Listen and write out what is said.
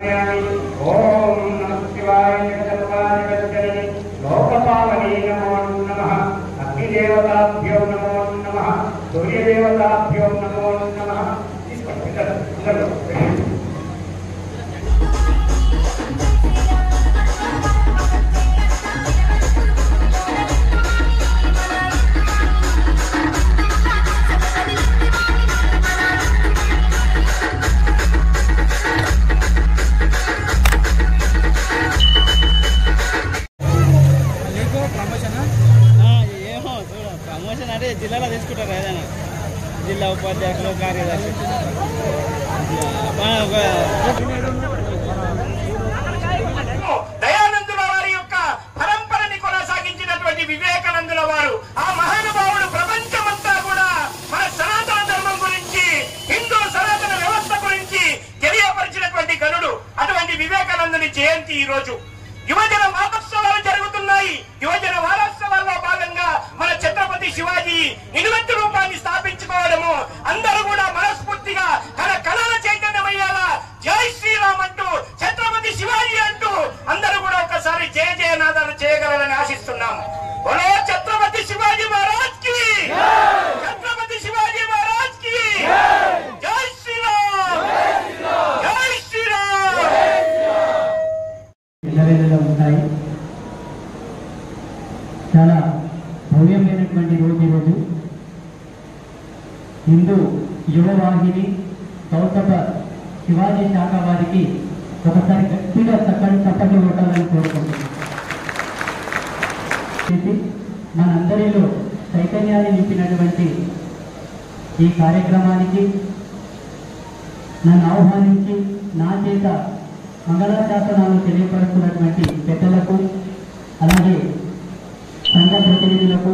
ओम नमः शिवाय जगन्नाथ जगन्नाथ लोकपावने नमो नमः अग्निदेवताभ्यो नमो नमः सूर्यदेवताभ्यो नमो नमः ప్రమోషన్ అంటే జిల్లాలో తీసుకుంటారు ఏదైనా జిల్లా ఉపాధ్యక్షులు కార్యదర్శి దయానందుల వారి యొక్క పరంపరని కొనసాగించినటువంటి వివేకానందుల వారు ఆ మహానుభావుడు ప్రపంచమంతా కూడా మన సనాతన ధర్మం గురించి హిందూ సనాతన వ్యవస్థ గురించి తెలియపరిచినటువంటి గనుడు అటువంటి వివేకానందుని జయంతి ఈ రోజు యువజన వారోత్సవాలు జరుగుతున్నాయి. యువజన వారోత్సవాల్లో భాగంగా మన ఛత్రపతి శివాజీ నిలువెత్తు రూపాన్ని స్థాపించుకోవడము అందరూ కూడా మనస్ఫూర్తిగా తన కళల చైతన్యమయ్యేలా జై శ్రీరామ్ అంటూ ఛత్రపతి శివాజీ అంటూ అందరూ కూడా ఒకసారి జయ జయనాదాలు చేయగలరని ఆశిస్తున్నాము. బోలో ఛత్రపతి శివాజీ మహారాజ్ కి, ఛత్రపతి శివాజీ మహారాజ్ కి జై శ్రీరామ్, జై శ్రీరామ్. ఉంటాయి. చాలా భవ్యమైనటువంటి రోజు ఈరోజు. హిందూ యువవాహిని గౌతమ శివాజీ శాఖ వారికి ఒకసారి గట్టిగా చప్పట్లు కొట్టాలని కోరుకుంటున్నాను. మనందరిలో చైతన్యాన్ని నింపినటువంటి ఈ కార్యక్రమానికి నన్ను ఆహ్వానించి నా చేత మంగళాశాసనాలు తెలియపరుస్తున్నటువంటి పెద్దలకు, అలాగే సంఘ ప్రతినిధులకు,